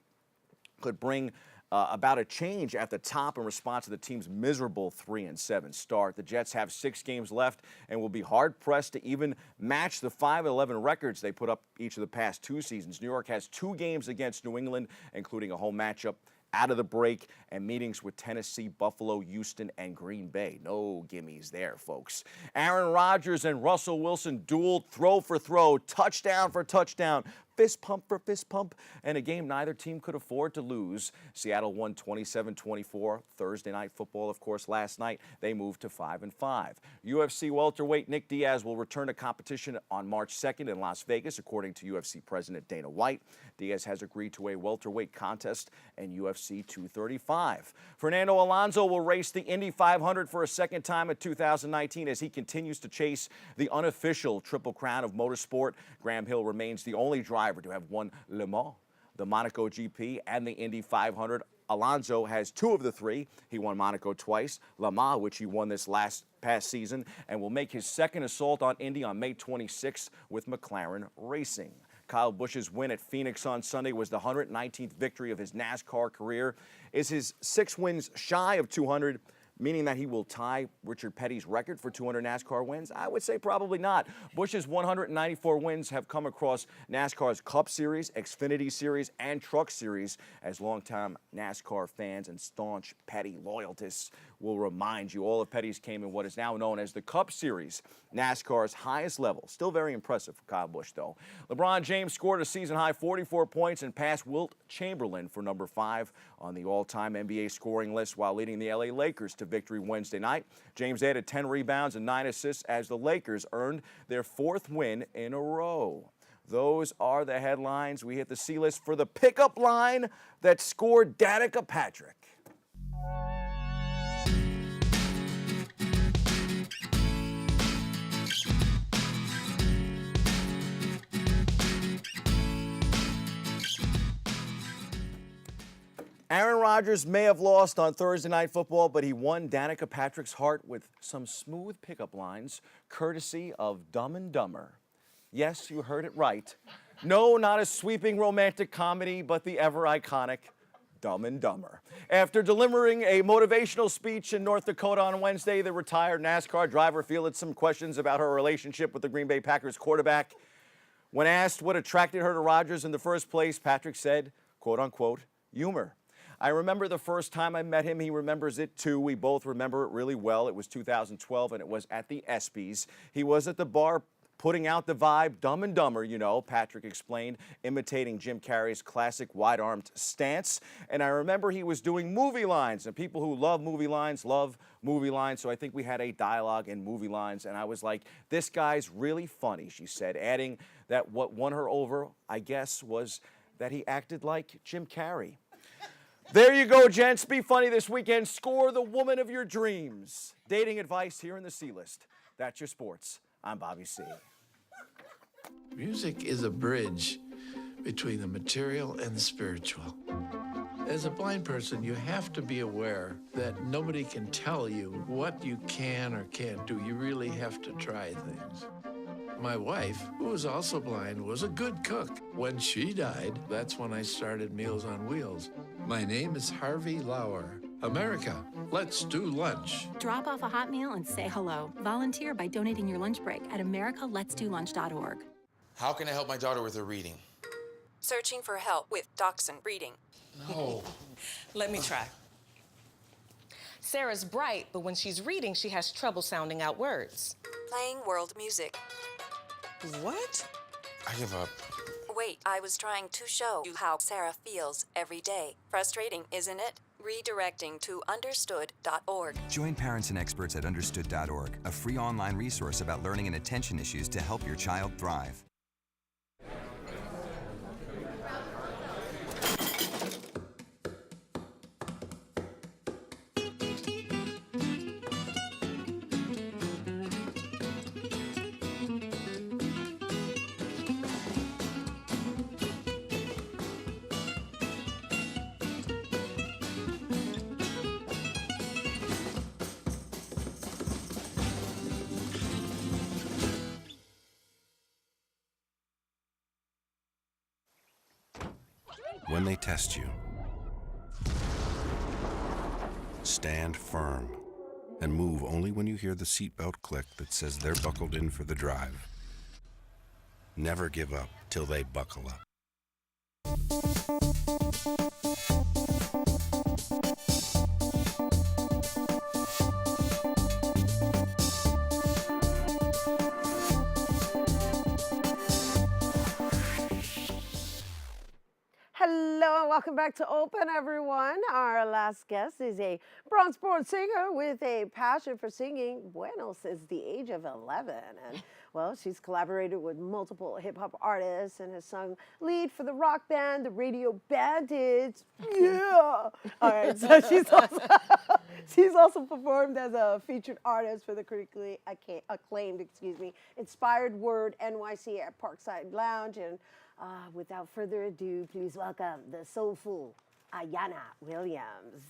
could bring about a change at the top in response to the team's miserable 3-7 start. The Jets have 6 games left and will be hard-pressed to even match the 5-11 records they put up each of the past 2 seasons. New York has 2 games against New England, including a home matchup out of the break and meetings with Tennessee, Buffalo, Houston, and Green Bay. No gimmies there, folks. Aaron Rodgers and Russell Wilson dueled throw for throw, touchdown for touchdown, fist pump for fist pump, and a game neither team could afford to lose. Seattle won 27-24. Thursday Night Football, of course, last night. They moved to 5-5. UFC welterweight Nick Diaz will return to competition on March 2nd in Las Vegas, according to UFC President Dana White. Diaz has agreed to a welterweight contest in UFC 235. Fernando Alonso will race the Indy 500 for a second time in 2019 as he continues to chase the unofficial Triple Crown of motorsport. Graham Hill remains the only driver to have won Le Mans, the Monaco GP, and the Indy 500. Alonso has 2 of the 3. He won Monaco twice, Le Mans, which he won this past season, and will make his second assault on Indy on May 26th with McLaren Racing. Kyle Busch's win at Phoenix on Sunday was the 119th victory of his NASCAR career. Is his 6 wins shy of 200, meaning that he will tie Richard Petty's record for 200 NASCAR wins? I would say probably not. Busch's 194 wins have come across NASCAR's Cup Series, Xfinity Series, and Truck Series. As longtime NASCAR fans and staunch Petty loyalists will remind you, all of Petty's came in what is now known as the Cup Series, NASCAR's highest level. Still very impressive for Kyle Busch, though. LeBron James scored a season-high 44 points and passed Wilt Chamberlain for number 5 on the all-time NBA scoring list while leading the LA Lakers to victory Wednesday night. James added 10 rebounds and 9 assists as the Lakers earned their 4th win in a row. Those are the headlines. We hit the C-list for the pickup line that scored Danica Patrick. Aaron Rodgers may have lost on Thursday Night Football, but he won Danica Patrick's heart with some smooth pickup lines, courtesy of Dumb and Dumber. Yes, you heard it right. No, not a sweeping romantic comedy, but the ever-iconic Dumb and Dumber. After delivering a motivational speech in North Dakota on Wednesday, the retired NASCAR driver fielded some questions about her relationship with the Green Bay Packers quarterback. When asked what attracted her to Rodgers in the first place, Patrick said, quote unquote, humor. I remember the first time I met him. He remembers it too. We both remember it really well. It was 2012 and it was at the ESPYs. He was at the bar putting out the vibe, Dumb and Dumber, you know, Patrick explained, imitating Jim Carrey's classic wide-armed stance. And I remember he was doing movie lines, and people who love movie lines, so I think we had a dialogue in movie lines, and I was like, this guy's really funny, she said, adding that what won her over, I guess, was that he acted like Jim Carrey. There you go, gents. Be funny this weekend. Score the woman of your dreams. Dating advice here in the C-List. That's your sports. I'm Bobby C. Music is a bridge between the material and the spiritual. As a blind person, you have to be aware that nobody can tell you what you can or can't do. You really have to try things. My wife, who was also blind, was a good cook. When she died, that's when I started Meals on Wheels. My name is Harvey Lauer. America, let's do lunch. Drop off a hot meal and say hello. Volunteer by donating your lunch break at americaletsdolunch.org. How can I help my daughter with her reading? Searching for help with Dachshund breeding. No. Let me try. Sarah's bright, but when she's reading, she has trouble sounding out words. Playing world music. What? I give up. Wait, I was trying to show you how Sarah feels every day. Frustrating, isn't it? Redirecting to understood.org. Join parents and experts at understood.org, a free online resource about learning and attention issues to help your child thrive. When they test you, stand firm and move only when you hear the seatbelt click that says they're buckled in for the drive. Never give up till they buckle up. Hello, welcome back to Open, everyone. Our last guest is a Bronx-born singer with a passion for singing, bueno, since the age of 11. And, well, she's collaborated with multiple hip-hop artists and has sung lead for the rock band, the Radio Bandits. Yeah! All right, so she's also performed as a featured artist for the critically acclaimed, Inspired Word NYC at Parkside Lounge. And without further ado, please welcome the soulful Ayanna Williams.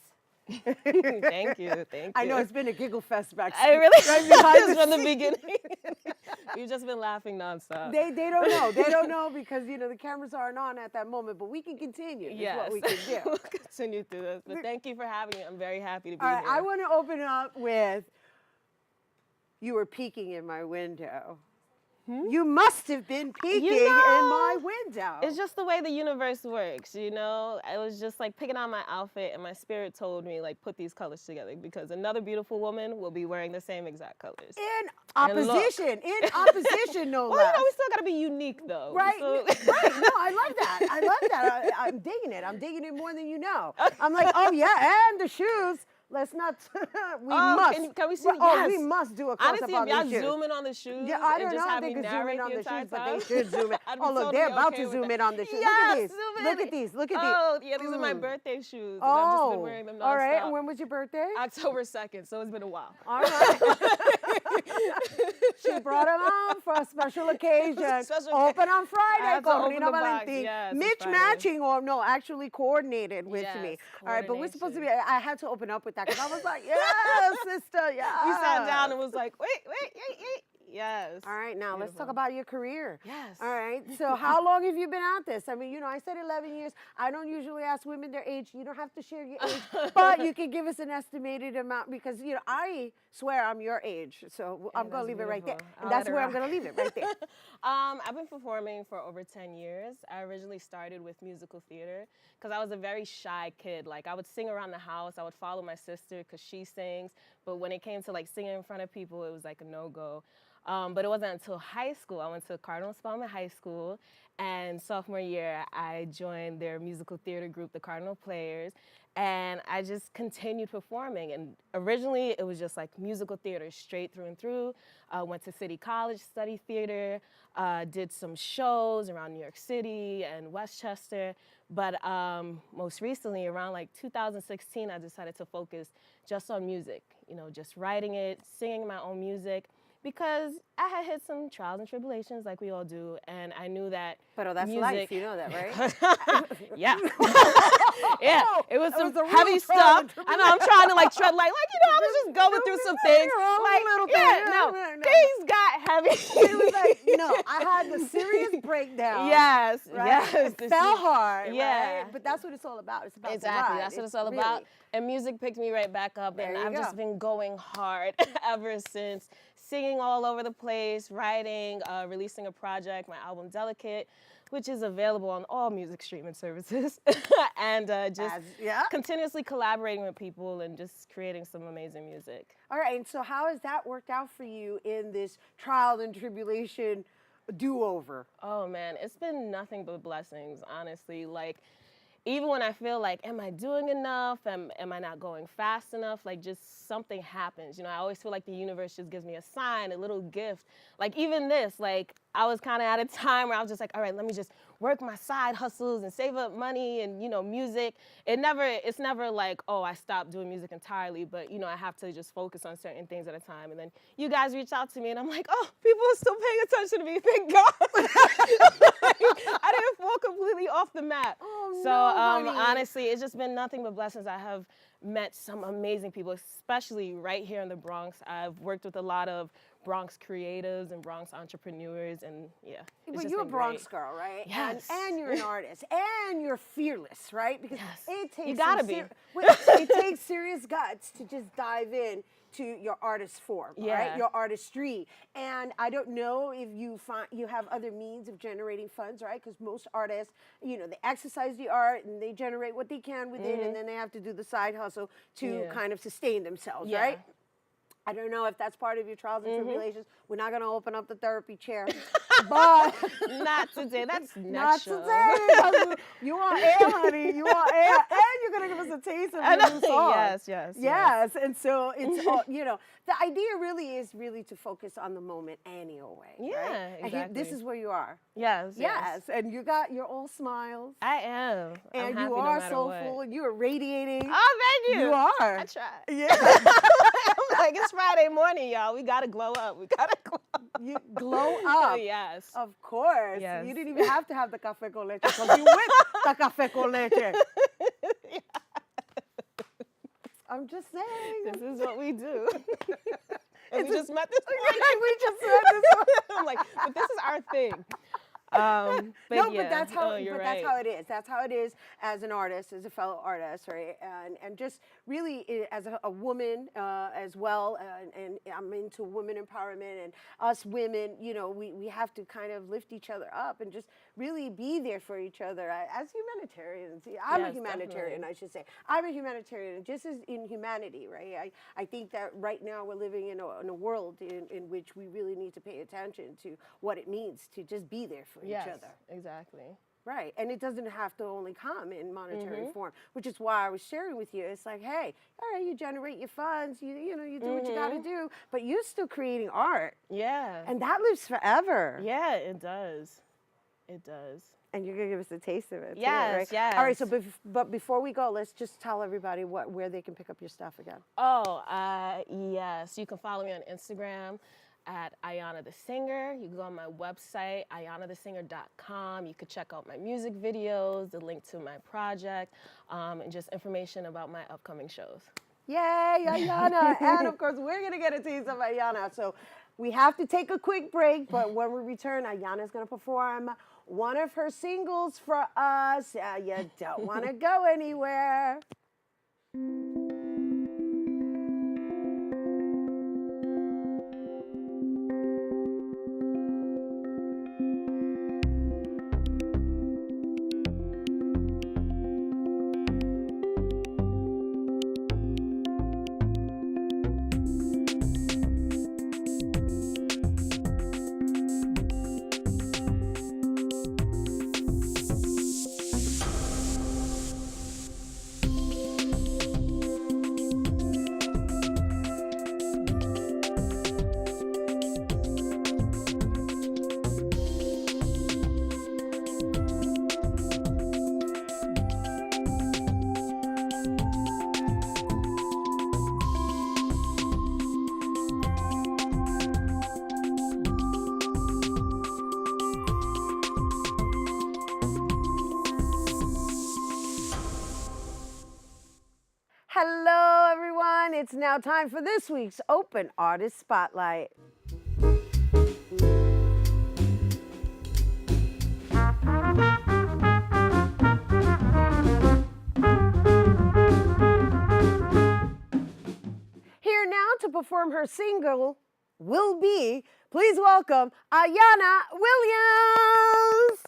Thank you. I know it's been a giggle fest backstage. I really right behind from the beginning. We've just been laughing nonstop. They don't know. They don't know because the cameras aren't on at that moment. But we can continue. Yes, what we can do. We'll continue through this. But thank you for having me. I'm very happy to be All right, here. I want to open up with you were peeking in my window. You must have been peeking in my window. It's just the way the universe works, I was just like picking out my outfit and my spirit told me like put these colors together because another beautiful woman will be wearing the same exact colors. In opposition, no well, less. We still gotta be unique though. Right, So- right. No, I love that. I love that. I'm digging it. I'm digging it more than you know. I'm like, oh yeah, and the shoes. Let's not. We must. Can we see? Oh, we must do a close-up Honestly, on if the y'all shoes. zoom in on the shoes, Yeah, I and don't just know. have They me could zoom in narrate on the the entire shoes, but time. they should zoom in. I'd be Oh, look, totally they're about okay to with zoom that. in on the shoes. Yes, Look at these. zoom in. Look at these. Look at these. Oh, yeah, these are my birthday shoes. Oh, and I've just been wearing them nonstop. all right. And when was your birthday? October 2nd, so it's been a while. All right. She brought them on for a special occasion. Open on Friday. I had to Con open Rhina the box. Valentin. Yes, it's Mitch Friday. matching or no, actually coordinated with Yes, me. All right, but we're supposed to be, I had to open up with that because I was like, yes, sister, yes. We sat down and was like, wait. Yes. All right, now let's talk about your career. Yes. All right, so how long have you been at this? I mean, I said 11 years. I don't usually ask women their age. You don't have to share your age, but you can give us an estimated amount because, I swear I'm your age. So I'm going to leave it right there. And that's where I'm going to leave it, right there. I've been performing for over 10 years. I originally started with musical theater because I was a very shy kid. Like, I would sing around the house. I would follow my sister because she sings. But when it came to, like, singing in front of people, it was, like, a no-go. But it wasn't until high school. I went to Cardinal Spellman High School, and sophomore year, I joined their musical theater group, the Cardinal Players, and I just continued performing. And originally, it was just like musical theater straight through and through. Went to City College, studied theater, did some shows around New York City and Westchester. But most recently, around like 2016, I decided to focus just on music, just writing it, singing my own music. Because I had hit some trials and tribulations like we all do, and I knew that But that's music, life, you know that, right? Yeah. Yeah, it was some a real heavy trial and stuff. I know, I'm trying to like tread light, I was just going through some things. Like, little yeah, thing. no, things got heavy. It was like, no, I had the serious breakdown. Yes, right? yes. It fell hard, Yeah. right? But that's what it's all about. It's about Exactly, the ride. that's what it's all about. And music picked me right back up, and I've just been going hard ever since. singing all over the place, writing, releasing a project, my album Delicate, which is available on all music streaming services, and just continuously collaborating with people and just creating some amazing music. All right, and so how has that worked out for you in this trial and tribulation do-over? Oh man, it's been nothing but blessings, honestly. Like, even when I feel like, am I doing enough? Am I not going fast enough? Like, just something happens. You know, I always feel like the universe just gives me a sign, a little gift. Like, even this, like, I was kind of at a time where I was just like, all right, let me just work my side hustles and save up money and, you know, music. It's never like, oh, I stopped doing music entirely, but, you know, I have to just focus on certain things at a time. And then you guys reach out to me and I'm like, oh, people are still paying attention to me, thank God. I didn't fall completely off the map. Oh, so no, honestly, it's just been nothing but blessings. I have met some amazing people, especially right here in the Bronx. I've worked with a lot of Bronx creatives and Bronx entrepreneurs, and yeah. But you're a Bronx girl, right? Yes. And you're an artist, and you're fearless, right? Because it takes You gotta be. It takes serious guts to just dive in to your artist form, right? Your artistry. And I don't know if you have other means of generating funds, right? Because most artists, you know, they exercise the art and they generate what they can with it, and then they have to do the side hustle to kind of sustain themselves, right? I don't know if that's part of your trials and tribulations. We're not going to open up the therapy chair, but not today. That's not show. today. You want air, honey. You want air, and you're going to give us a taste of your new song. Yes. And so it's all, you know, the idea really is to focus on the moment anyway. Yeah, right? exactly. And this is where you are. Yes. And you're all smiles. I am. And I'm you happy are no soulful, and you are radiating. Oh, thank you. You are. I try. Yeah. I'm like, it's Friday morning, y'all. We gotta glow up. We gotta glow up. You glow up. Yes. Of course. Yes. You didn't even have to have the café con leche because you with the café con leche. I'm just saying. This is what we do. And we It's just met this morning. We just met this morning. I'm like, but this is our thing. But that's how. that's how it is. That's how it is as an artist, as a fellow artist, right? And just really as a woman as well. And I'm into women empowerment, and us women, you know, we have to kind of lift each other up and just really be there for each other as humanitarians. I'm a humanitarian, definitely. I should say. I'm a humanitarian, just as in humanity, right? I think that right now we're living in a world in which we really need to pay attention to what it means to just be there for each other. Exactly. Right, and it doesn't have to only come in monetary form, which is why I was sharing with you. It's like, hey, all right, you generate your funds, you know, you do what you got to do, but you're still creating art. Yeah. And that lives forever. Yeah, it does. It does. And you're gonna give us a taste of it. Yes, too, right? yes. All right, so but before we go, let's just tell everybody where they can pick up your stuff again. Oh, yes. You can follow me on Instagram at Ayanna the Singer. You can go on my website, ayannathesinger.com. You could check out my music videos, the link to my project, and just information about my upcoming shows. Yay, Ayanna. And of course, we're going to get a taste of Ayanna. So we have to take a quick break, but when we return, Ayanna's going to perform one of her singles for us. You don't want to go anywhere. Hello, everyone. It's now time for this week's Open Artist Spotlight. Here now to perform her single, will be. Please welcome Ayanna Williams.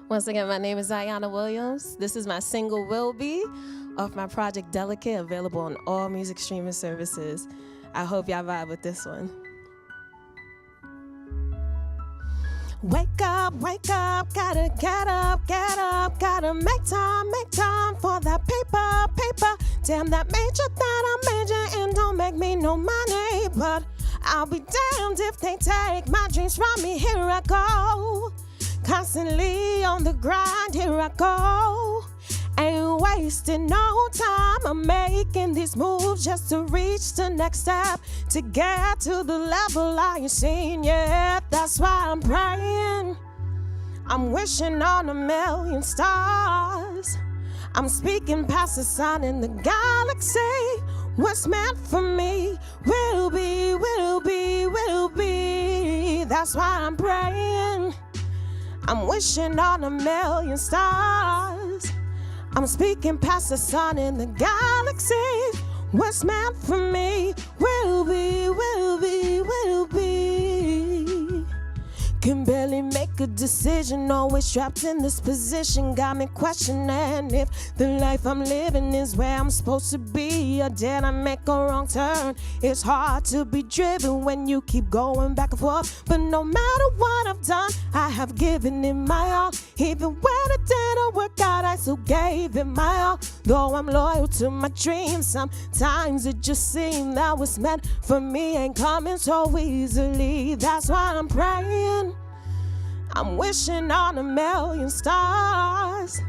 Once again, my name is Ayanna Williams. This is my single Will Be off my project Delicate, available on all music streaming services. I hope y'all vibe with this one. Wake up, gotta get up, gotta make time for that paper. Damn, that major that I major in don't make me no money, but I'll be damned if they take my dreams from me. Here I go, constantly on the grind, here I go. Ain't wasting no time, I'm making these moves just to reach the next step, to get to the level I ain't seen yet. That's why I'm praying, I'm wishing on 1,000,000 stars. I'm speaking past the sun in the galaxy. What's meant for me will be, will be, will be. That's why I'm praying, I'm wishing on 1,000,000 stars. I'm speaking past the sun in the galaxy. What's meant for me will be, will be, will be. Can barely make a decision, always trapped in this position. Got me questioning if the life I'm living is where I'm supposed to be, or did I make a wrong turn? It's hard to be driven when you keep going back and forth, but no matter what I've done, I have given it my all. Even when it didn't work out, I still gave it my all. Though I'm loyal to my dreams, sometimes it just seems that what's meant for me ain't coming so easily. That's why I'm praying, I'm wishing on 1,000,000 stars.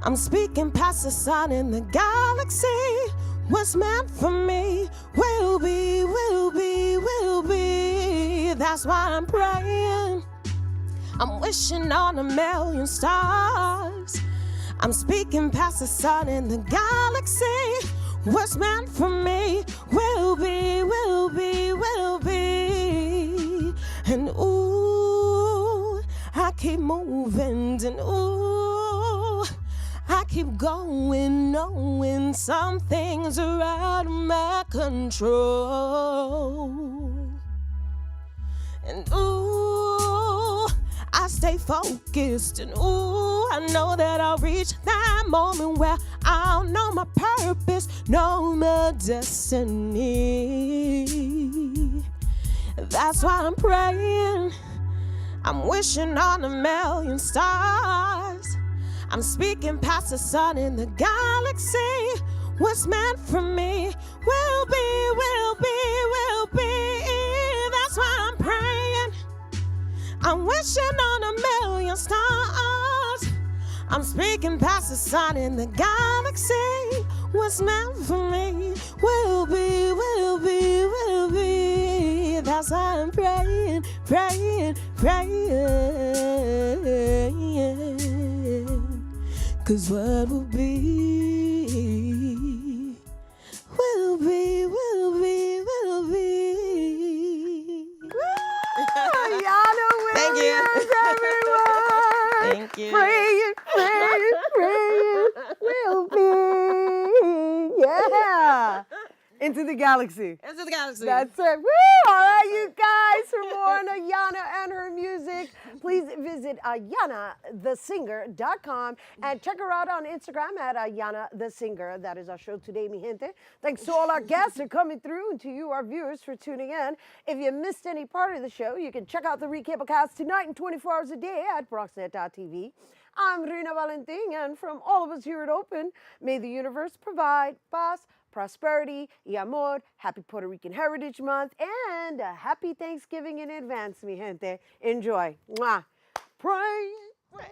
I'm speaking past the sun in the galaxy. What's meant for me will be, will be, will be. That's why I'm praying, I'm wishing on 1,000,000 stars. I'm speaking past the sun in the galaxy. What's meant for me will be, will be, will be. And ooh, I keep moving, and ooh, I keep going, knowing some things are out of my control. And ooh, I stay focused, and ooh, I know that I'll reach that moment where I'll know my purpose, know my destiny. That's why I'm praying, I'm wishing on 1,000,000 stars. I'm speaking past the sun in the galaxy. What's meant for me will be, will be, will be. That's why I'm praying, I'm wishing on 1,000,000 stars. I'm speaking past the sun in the galaxy. What's meant for me will be, will be, will be. That's why I'm praying, praying, praying. 'Cause what will be, will be, will be, will be. Ayanna Williams, Thank you. everyone. Thank you. Praying, praying, praying will be. Yeah. Into the galaxy. Into the galaxy. That's it. Woo! All right, you guys. For more on Ayanna and her music, please visit AyannaTheSinger.com and check her out on Instagram at AyannaTheSinger. That is our show today, mi gente. Thanks to all our guests for coming through and to you, our viewers, for tuning in. If you missed any part of the show, you can check out the recapcast tonight and 24 hours a day at Proxnet.tv. I'm Rhina Valentin, and from all of us here at Open, may the universe provide paz, prosperity, y amor, happy Puerto Rican Heritage Month, and a happy Thanksgiving in advance, mi gente. Enjoy. Mwah. Pray. Yeah.